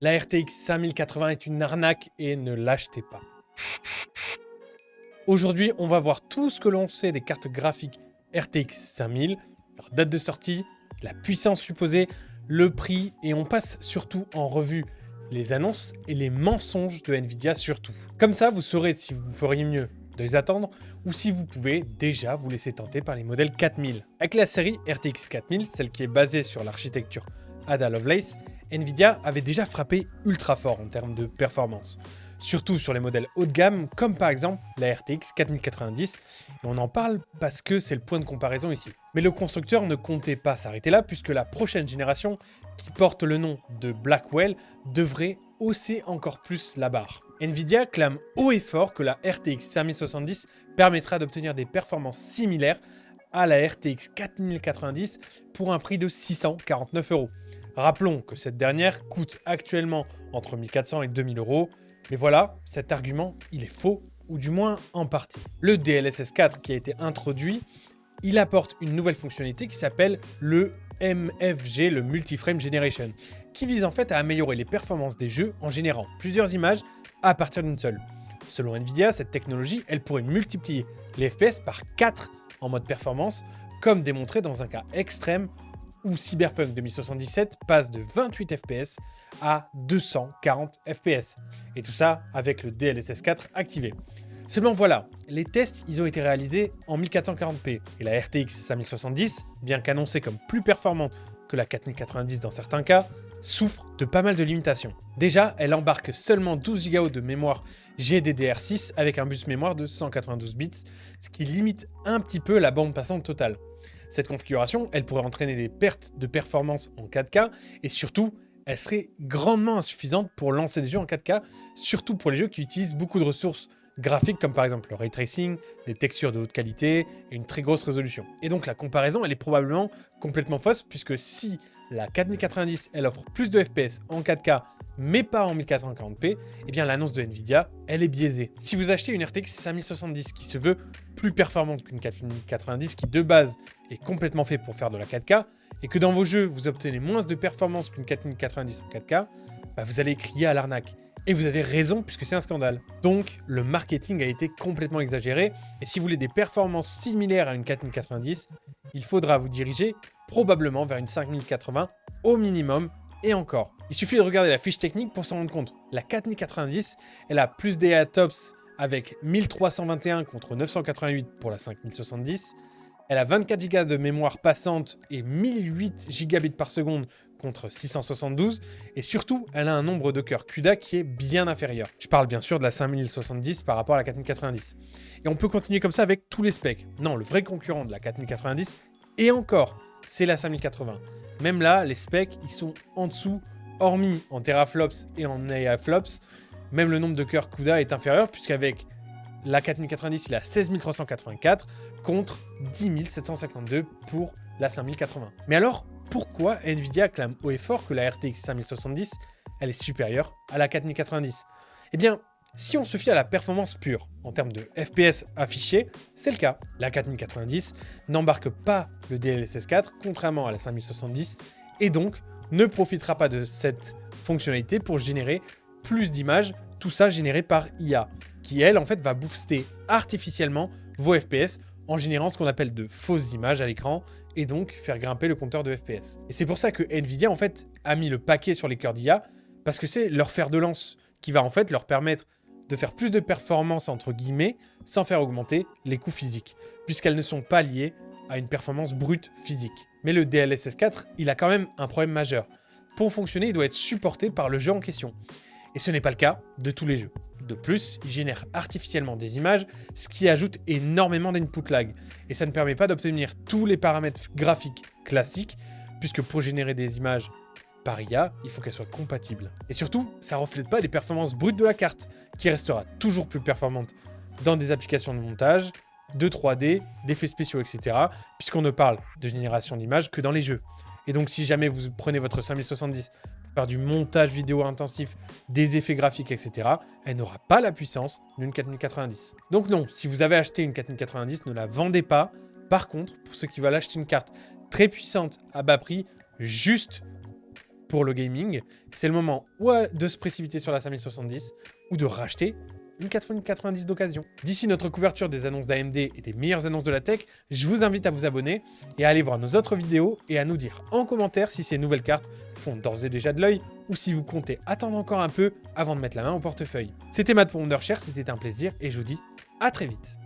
La RTX 5080 est une arnaque et ne l'achetez pas. Aujourd'hui, on va voir tout ce que l'on sait des cartes graphiques RTX 5000, leur date de sortie, la puissance supposée, le prix, et on passe surtout en revue les annonces et les mensonges de Nvidia surtout. Comme ça, vous saurez si vous feriez mieux de les attendre ou si vous pouvez déjà vous laisser tenter par les modèles 4000. Avec la série RTX 4000, celle qui est basée sur l'architecture Ada Lovelace, Nvidia avait déjà frappé ultra fort en termes de performance. Surtout sur les modèles haut de gamme, comme par exemple la RTX 4090, et on en parle parce que c'est le point de comparaison ici. Mais le constructeur ne comptait pas s'arrêter là, puisque la prochaine génération, qui porte le nom de Blackwell, devrait hausser encore plus la barre. Nvidia clame haut et fort que la RTX 5070 permettra d'obtenir des performances similaires à la RTX 4090 pour un prix de 649 €. Rappelons que cette dernière coûte actuellement entre 1400 et 2000 €. Mais voilà, cet argument, il est faux, ou du moins en partie. Le DLSS 4 qui a été introduit, il apporte une nouvelle fonctionnalité qui s'appelle le MFG, le Multi-Frame Generation, qui vise en fait à améliorer les performances des jeux en générant plusieurs images à partir d'une seule. Selon Nvidia, cette technologie, elle pourrait multiplier les FPS par 4 en mode performance, comme démontré dans un cas extrême où Cyberpunk 2077 passe de 28 FPS à 240 FPS. Et tout ça avec le DLSS 4 activé. Seulement voilà, les tests ils ont été réalisés en 1440p. Et la RTX 5070, bien qu'annoncée comme plus performante que la 4090 dans certains cas, souffre de pas mal de limitations. Déjà, elle embarque seulement 12 Go de mémoire GDDR6 avec un bus mémoire de 192 bits, ce qui limite un petit peu la bande passante totale. Cette configuration, elle pourrait entraîner des pertes de performance en 4K et surtout, elle serait grandement insuffisante pour lancer des jeux en 4K, surtout pour les jeux qui utilisent beaucoup de ressources graphiques comme par exemple le ray tracing, les textures de haute qualité et une très grosse résolution. Et donc la comparaison, elle est probablement complètement fausse puisque si la 4090, elle offre plus de FPS en 4K mais pas en 1440p, eh bien l'annonce de Nvidia, elle est biaisée. Si vous achetez une RTX 5070 qui se veut plus performante qu'une 4090 qui de base est complètement fait pour faire de la 4K, et que dans vos jeux vous obtenez moins de performance qu'une 4090 en 4K, bah vous allez crier à l'arnaque. Et vous avez raison puisque c'est un scandale. Donc le marketing a été complètement exagéré, et si vous voulez des performances similaires à une 4090, il faudra vous diriger probablement vers une 5080 au minimum, et encore. Il suffit de regarder la fiche technique pour s'en rendre compte. La 4090, elle a plus d'EA TOPS avec 1321 contre 988 pour la 5070. Elle a 24 Go de mémoire passante et 1008 gigabits par seconde contre 672. Et surtout, elle a un nombre de cœurs CUDA qui est bien inférieur. Je parle bien sûr de la 5070 par rapport à la 4090. Et on peut continuer comme ça avec tous les specs. Non, le vrai concurrent de la 4090, et encore, c'est la 5080. Même là, les specs, ils sont en dessous, hormis en teraflops et en EAFlops. Même le nombre de cœurs CUDA est inférieur, puisqu'avec la 4090, il a 16 384 contre 10 752 pour la 5080. Mais alors, pourquoi Nvidia clame haut et fort que la RTX 5070, elle est supérieure à la 4090 ? Eh bien, si on se fie à la performance pure, en termes de FPS affichés, c'est le cas. La 4090 n'embarque pas le DLSS 4, contrairement à la 5070, et donc ne profitera pas de cette fonctionnalité pour générer plus d'images, tout ça généré par IA, qui elle en fait va booster artificiellement vos FPS en générant ce qu'on appelle de fausses images à l'écran et donc faire grimper le compteur de FPS. Et c'est pour ça que Nvidia en fait a mis le paquet sur les cœurs d'IA, parce que c'est leur fer de lance qui va en fait leur permettre de faire plus de performance entre guillemets sans faire augmenter les coûts physiques, puisqu'elles ne sont pas liées à une performance brute physique. Mais le DLSS 4, il a quand même un problème majeur. Pour fonctionner, il doit être supporté par le jeu en question. Et ce n'est pas le cas de tous les jeux. De plus, il génère artificiellement des images, ce qui ajoute énormément d'input lag. Et ça ne permet pas d'obtenir tous les paramètres graphiques classiques, puisque pour générer des images par IA, il faut qu'elles soient compatibles. Et surtout, ça ne reflète pas les performances brutes de la carte, qui restera toujours plus performante dans des applications de montage, de 3D, d'effets spéciaux, etc. Puisqu'on ne parle de génération d'images que dans les jeux. Et donc si jamais vous prenez votre 5070 pour faire du montage vidéo intensif, des effets graphiques, etc., elle n'aura pas la puissance d'une 4090. Donc non, si vous avez acheté une 4090, ne la vendez pas. Par contre, pour ceux qui veulent acheter une carte très puissante à bas prix, juste pour le gaming, c'est le moment de se précipiter sur la 5070 ou de racheter une 4090 d'occasion. D'ici notre couverture des annonces d'AMD et des meilleures annonces de la tech, je vous invite à vous abonner et à aller voir nos autres vidéos et à nous dire en commentaire si ces nouvelles cartes font d'ores et déjà de l'œil ou si vous comptez attendre encore un peu avant de mettre la main au portefeuille. C'était Matt pour Wondershare, c'était un plaisir et je vous dis à très vite.